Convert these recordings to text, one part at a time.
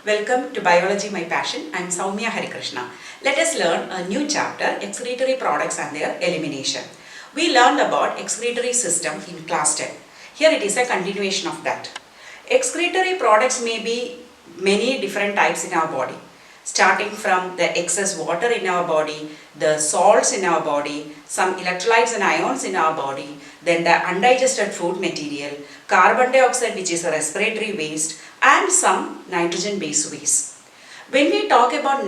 Welcome to Biology My Passion. I am Soumya Harikrishna. Let us learn a new chapter, excretory products and their elimination. We learned about excretory system in class 10. Here it is a continuation of that. Excretory products may be many different types in our body. Starting from the excess water in our body, the salts in our body, some electrolytes and ions in our body, then the undigested food material, carbon dioxide which is a respiratory waste, and some nitrogen based waste. When we talk about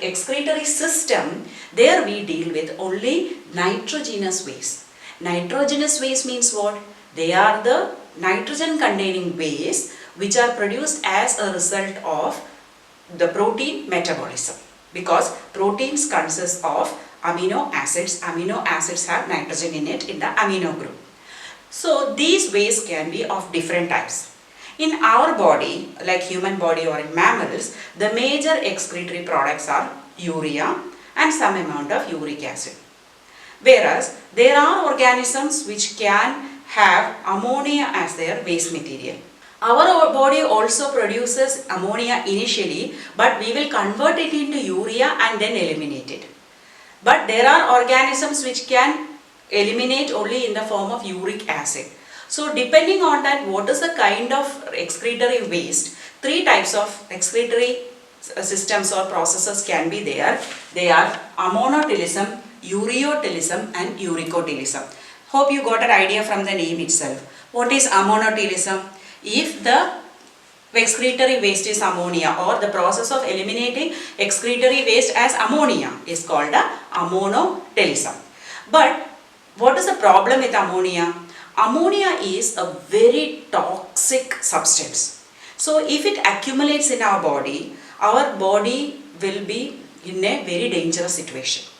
excretory system, there we deal with only nitrogenous waste. Nitrogenous waste means what? They are the nitrogen containing waste which are produced as a result of the protein metabolism, because proteins consist of amino acids. Amino acids have nitrogen in it in the amino group. So these wastes can be of different types. In our body, like human body or in mammals, the major excretory products are urea and some amount of uric acid. Whereas there are organisms which can have ammonia as their waste material. Our body also produces ammonia initially, but we will convert it into urea and then eliminate it. But there are organisms which can eliminate only in the form of uric acid. So depending on that, what is the kind of excretory waste, three types of excretory systems or processes can be there. They are ammonotelism, ureotelism and uricotelism. Hope you got an idea from the name itself. What is ammonotelism? If the excretory waste is ammonia, or the process of eliminating excretory waste as ammonia is called the ammonotelism. But what is the problem with ammonia? Ammonia is a very toxic substance. So if it accumulates in our body will be in a very dangerous situation.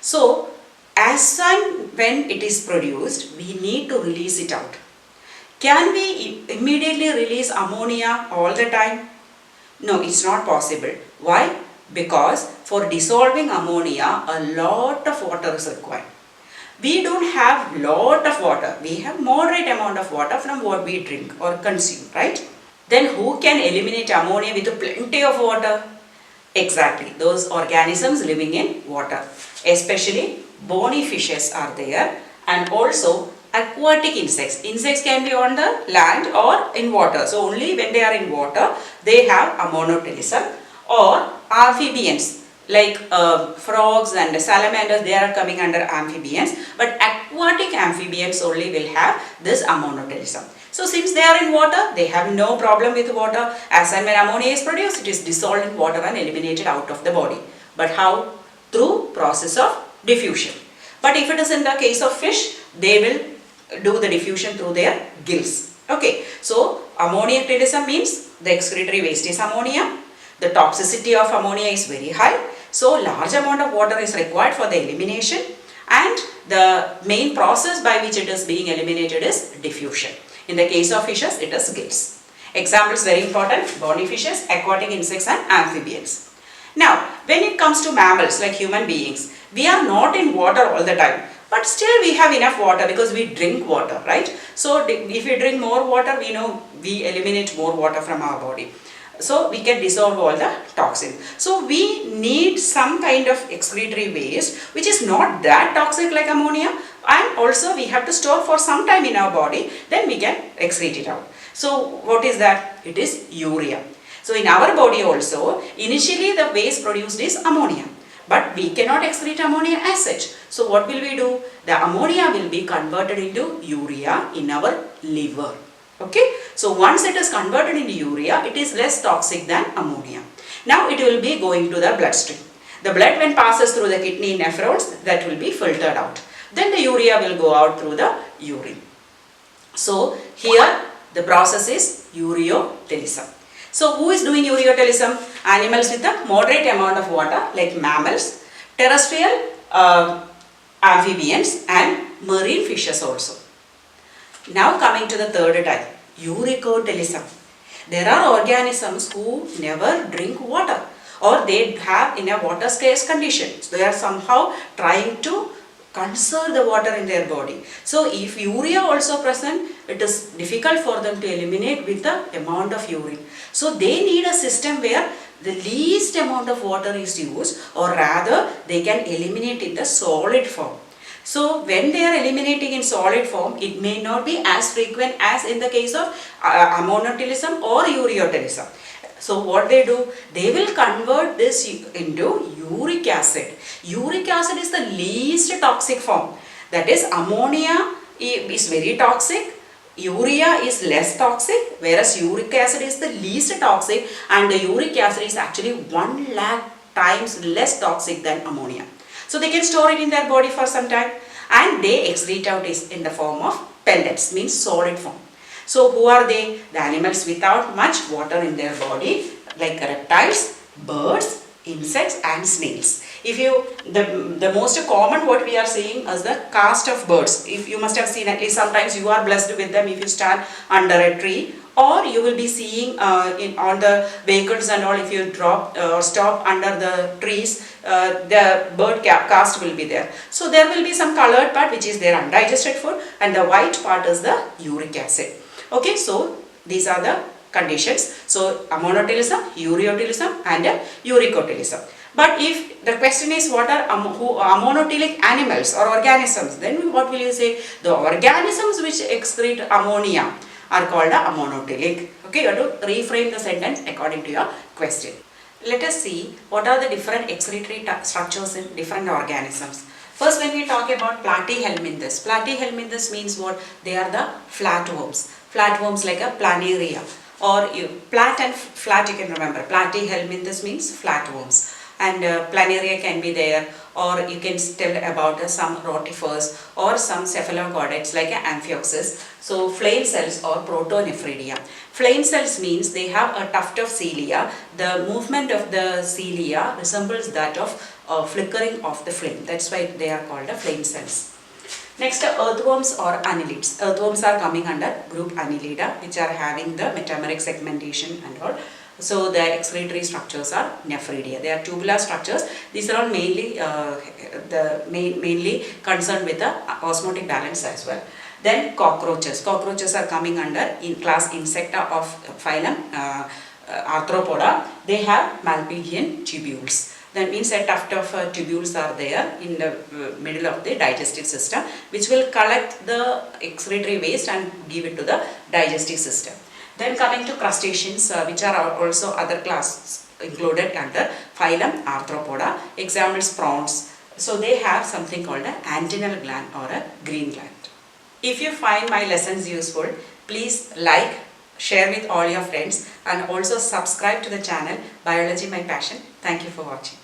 So as and when it is produced, we need to release it out. Can we immediately release ammonia all the time? No, it's not possible. Why? Because for dissolving ammonia, a lot of water is required. We don't have lot of water. We have moderate amount of water from what we drink or consume, right? Then who can eliminate ammonia with plenty of water? Exactly, those organisms living in water. Especially bony fishes are there, and also aquatic insects. Insects can be on the land or in water. So only when they are in water, they have ammonotelism. Or amphibians like frogs and salamanders, they are coming under amphibians. But aquatic amphibians only will have this ammonotelism. So since they are in water, they have no problem with water. As and when ammonia is produced, it is dissolved in water and eliminated out of the body. But how? Through process of diffusion. But if it is in the case of fish, they will do the diffusion through their gills. Okay, so ammonotelism means the excretory waste is ammonia. The toxicity of ammonia is very high. So large amount of water is required for the elimination, and the main process by which it is being eliminated is diffusion. In the case of fishes, it is gills. Examples very important: bony fishes, aquatic insects and amphibians. Now, when it comes to mammals like human beings, we are not in water all the time. But still we have enough water because we drink water, right? So if we drink more water, we know we eliminate more water from our body. So we can dissolve all the toxins. So we need some kind of excretory waste which is not that toxic like ammonia, and also we have to store for some time in our body, then we can excrete it out. So what is that? It is urea. So in our body also, initially the waste produced is ammonia. But we cannot excrete ammonia as such. So what will we do? The ammonia will be converted into urea in our liver. Okay. So once it is converted into urea, it is less toxic than ammonia. Now it will be going to the bloodstream. The blood, when passes through the kidney nephrons, that will be filtered out. Then the urea will go out through the urine. So here the process is ureotelism. So who is doing ureotelism? Animals with a moderate amount of water like mammals, terrestrial amphibians and marine fishes also. Now coming to the third type, uricotelism. There are organisms who never drink water, or they have in a water scarce condition. So they are somehow trying to conserve the water in their body. So if urea also present, it is difficult for them to eliminate with the amount of urine. So they need a system where the least amount of water is used, or rather they can eliminate in the solid form. So when they are eliminating in solid form, it may not be as frequent as in the case of ammonotylism or ureotylism. So what they do, they will convert this into uric acid. Uric acid is the least toxic form. That is, ammonia is very toxic, urea is less toxic, whereas uric acid is the least toxic, and the uric acid is actually 1 lakh times less toxic than ammonia. So they can store it in their body for some time, and they excrete out is in the form of pellets, means solid form. So who are they? The animals without much water in their body, like reptiles, birds, insects and snails. If you, the most common what we are seeing is the cast of birds. If you must have seen, at least sometimes you are blessed with them if you stand under a tree, or you will be seeing on the vehicles and all, if you drop or stop under the trees, the bird cast will be there. So there will be some colored part which is their undigested food, and the white part is the uric acid. Okay, so these are the conditions. So ammonotylism, ureotylism and uricotylism. But if the question is what are ammonotylic animals or organisms, then what will you say? The organisms which excrete ammonia are called ammonotylic. Okay, you have to reframe the sentence according to your question. Let us see what are the different excretory structures in different organisms. First, when we talk about platyhelminthes, platyhelminthes means what? They are the flatworms. Flatworms like a planaria, or plat and flat you can remember. Platyhelminthes means flatworms, and planaria can be there, or you can tell about some rotifers or some cephalochordates like Amphioxus. So flame cells or protonephridia. Flame cells means they have a tuft of cilia. The movement of the cilia resembles that of flickering of the flame. That's why they are called flame cells. Next, earthworms or annelids. Earthworms are coming under group Annelida, which are having the metameric segmentation and all. So the excretory structures are nephridia. They are tubular structures. These are all mainly mainly concerned with the osmotic balance as well. Then cockroaches. Cockroaches are coming under in class Insecta of phylum Arthropoda. They have Malpighian tubules. That means a tuft of tubules are there in the middle of the digestive system, which will collect the excretory waste and give it to the digestive system. Then coming to crustaceans, which are also other classes included under phylum Arthropoda. Examples, prawns. So they have something called an antennal gland or a green gland. If you find my lessons useful, please like, share with all your friends, and also subscribe to the channel Biology My Passion. Thank you for watching.